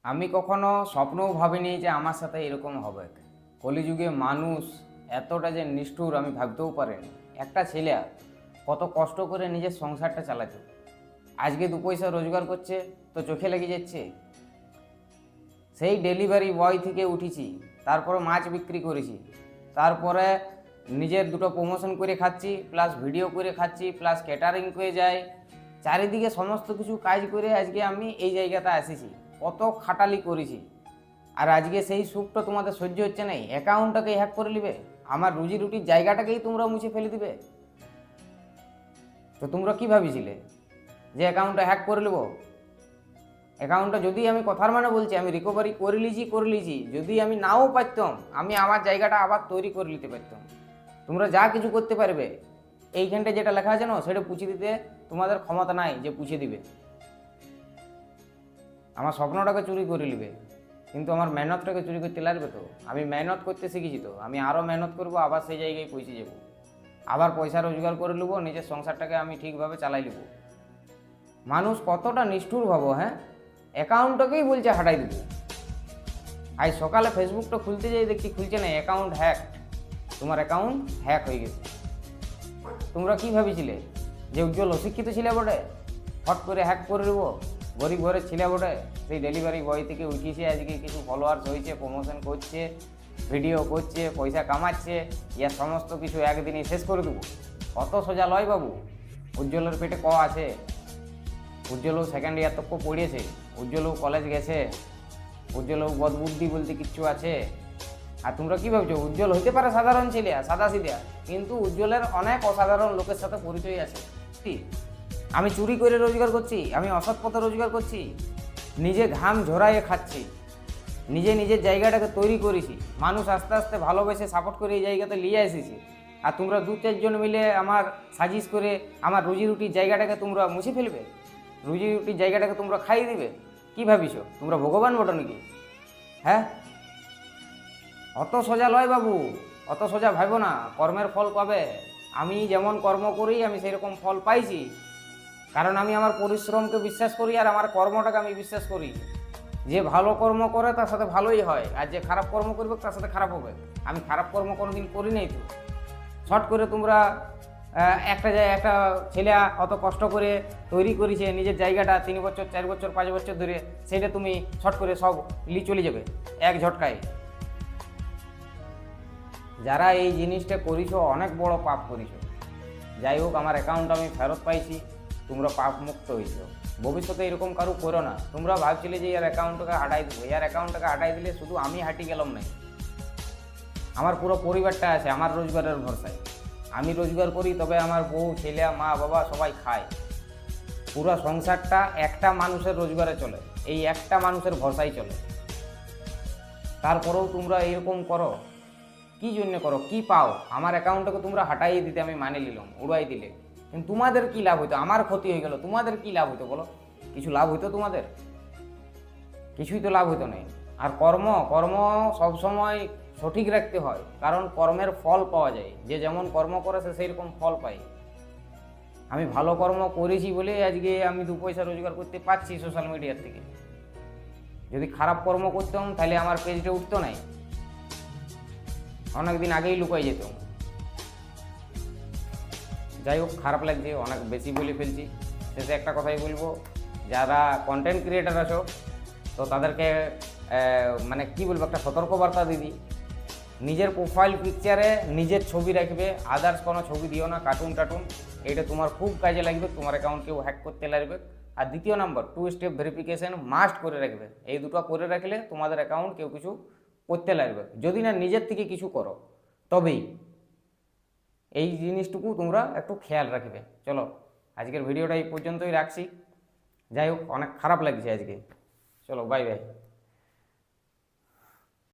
আমি কখনো স্বপ্নও ভাবিনি যে আমার সাথে এরকম হবে। কলিযুগে মানুষ এতটা যে নিষ্ঠুর আমি ভাবতেও পারিনি। একটা ছেলে কত কষ্ট করে নিজের সংসারটা চালাচ্ছে, আজকে দু পয়সা রোজগার করছে তো চোখে লেগে যাচ্ছে। সেই ডেলিভারি বয় থেকে উঠেছি, তারপরে মাছ বিক্রি করেছি, তারপরে নিজের দুটো প্রমোশন করে খাচ্ছি, প্লাস ভিডিও করে খাচ্ছি, প্লাস ক্যাটারিং করে যাই, চারিদিকে সমস্ত কিছু কাজ করে আজকে আমি এই জায়গাটা এসেছি। কত খাটালি করেছি, আর আজকে সেই সুখটা তোমাদের সহ্য হচ্ছে না। অ্যাকাউন্টটাকে হ্যাক করে নেবে, আমার রুজি রুটির জায়গাটাকেই তোমরা মুছে ফেলে দিবে। তো তোমরা কী ভাবিছিলে যে অ্যাকাউন্টটা হ্যাক করে নেবো? অ্যাকাউন্টটা যদি আমি কথার মানে বলছি, আমি রিকভারি করে লিছি। যদি আমি নাও পারতাম, আমি আমার জায়গাটা আবার তৈরি করে নিতে পারতাম। তোমরা যা কিছু করতে পারবে, এইখানটা যেটা লেখা আছে না, সেটা পুছে দিতে তোমাদের ক্ষমতা নাই যে পুছে দিবে। আমার স্বপ্নটাকে চুরি করে নিবে, কিন্তু আমার মেহনতটাকে চুরি করতে লাগবে। তো আমি মেহনত করতে শিখেছি, তো আমি আরও মেহনত করবো, আবার সেই জায়গায় পৌঁছে যাবো, আবার পয়সা রোজগার করে নেবো, নিজের সংসারটাকে আমি ঠিকভাবে চালাই নেবো। মানুষ কতটা নিষ্ঠুর ভাবো, হ্যাঁ? অ্যাকাউন্টটাকেই বলছে হাঁটাই দেবো। আজ সকালে ফেসবুকটা খুলতে যাই, দেখছি খুলছে না, অ্যাকাউন্ট হ্যাক, তোমার অ্যাকাউন্ট হ্যাক হয়ে গেছে। তোমরা কী ভাবিছিলে যে উজ্জ্বল অশিক্ষিত ছিলে বটে, ফট করে হ্যাক করে দেবো? গরিব ঘরের ছিলে বটে, সেই ডেলিভারি বয় থেকে উঠিয়েছে, আজকে কিছু ফলোয়ার্স হয়েছে, প্রমোশন করছে, ভিডিও করছে, পয়সা কামাচ্ছে, ইয়া সমস্ত কিছু একদিনই শেষ করে দেবো? অত সোজা লয় বাবু। উজ্জ্বলের পেটে ক আছে, উজ্জ্বলও সেকেন্ড ইয়ার তক পড়িয়েছে, উজ্জ্বলও কলেজ গেছে, উজ্জ্বলও বদবুদ্ধি বলতে কিচ্ছু আছে। আর তোমরা কী ভাবছো উজ্জ্বল হইতে পারে সাধারণ ছেলে, সাদা সিধা, কিন্তু উজ্জ্বলের অনেক অসাধারণ লোকের সাথে পরিচয় আছে। কি আমি চুরি করে রোজগার করছি, আমি অসৎ পথে রোজগার করছি, নিজে ঘাম ঝরাইয়ে খাচ্ছি, নিজের জায়গাটাকে তৈরি করেছি, মানুষ আস্তে আস্তে ভালোবেসে সাপোর্ট করে এই জায়গাতে নিয়ে এসেছি। আর তোমরা দু চারজন মিলে আমার সাজিশ করে আমার রুজি রুটির জায়গাটাকে তোমরা মুছে ফেলবে, রুজি রুটির জায়গাটাকে তোমরা খাইয়ে দিবে। কী ভাবিছো তোমরা ভগবান বটো নাকি? হ্যাঁ, অত সোজা লয় বাবু, অত সোজা ভাবো না। কর্মের ফল পাবে। আমি যেমন কর্ম করি আমি সেই রকম ফল পাইছি, কারণ আমি আমার পরিশ্রমকে বিশ্বাস করি, আর আমার কর্মটাকে আমি বিশ্বাস করি। যে ভালো কর্ম করে তার সাথে ভালোই হয়, আর যে খারাপ কর্ম করবে তার সাথে খারাপ হবে। আমি খারাপ কর্ম কোনোদিন করি নাই। তো শর্ট করে তোমরা একটা ছেলে অত কষ্ট করে তৈরি করেছে নিজের জায়গাটা, 3 বছর 4 বছর 5 বছর ধরে, সেটা তুমি শর্ট করে সব চলে যাবে এক ঝটকায়। যারা এই জিনিসটা করিস অনেক বড় পাপ করিস। যাই হোক, আমার অ্যাকাউন্ট আমি ফেরত পাইছি, তোমরা পাপ মুক্ত হয়েছ। ভবিষ্যতে এরকম কারো করো না। তোমরা ভাবছিলে যে এর অ্যাকাউন্টটাকে হাঁটাই দেবো, এর অ্যাকাউন্টটাকে হাঁটাই দিলে শুধু আমি হাঁটি গেলাম নাই, আমার পুরো পরিবারটা আছে আমার রোজগারের ভরসায়। আমি রোজগার করি, তবে আমার বউ ছেলে মা বাবা সবাই খায়। পুরো সংসারটা একটা মানুষের রোজগারে চলে, এই একটা মানুষের ভরসায় চলে। তারপরেও তোমরা এরকম করো, কী জন্য করো? কি পাও? আমার অ্যাকাউন্টটাকে তোমরা হাঁটাই দিতে আমি মানে নিলাম, উড়াই দিলে, কিন্তু তোমাদের কী লাভ হইতো? আমার ক্ষতি হয়ে গেল, তোমাদের কী লাভ হইতো বলো? কিছু লাভ হইতো তোমাদের? কিছুই তো লাভ হইতো না। আর কর্ম কর্ম সবসময় সঠিক রাখতে হয়, কারণ কর্মের ফল পাওয়া যায়। যে যেমন কর্ম করে সে সেই রকম ফল পায়। আমি ভালো কর্ম করেছি বলে আজকে আমি 2 পয়সা রোজগার করতে পারছি সোশ্যাল মিডিয়ার থেকে। যদি খারাপ কর্ম করতাম তাহলে আমার পেজটা উঠতো নাই, অনেকদিন আগেই লুকাই যেত। যাই হোক, খারাপ লাগছে, অনেক বেশি বলে ফেলছি। শেষে একটা কথাই বলবো, যারা কন্টেন্ট ক্রিয়েটার আছো, তো তাদেরকে মানে কি বলবো, একটা সতর্কবার্তা দিদি। নিজের প্রোফাইল পিকচারে নিজের ছবি রাখবে, আদার্স কোনো ছবি দিও না, কার্টুন টাটুন। এটা তোমার খুব কাজে লাগবে, তোমার অ্যাকাউন্ট কেউ হ্যাক করতে লাগবে। আর দ্বিতীয় নাম্বার, 2 স্টেপ ভেরিফিকেশান মাস্ট করে রাখবে। এই দুটো করে রাখলে তোমাদের অ্যাকাউন্ট কেউ কিছু করতে লাগবে, যদি না নিজের থেকে কিছু করো তবেই। এই জিনিসটুকু তোমরা একটু খেয়াল রাখবে। চলো, আজকের ভিডিওটা এই পর্যন্তই রাখছি। যাই হোক, অনেক খারাপ লাগছে আজকে। চলো, বাই বাই।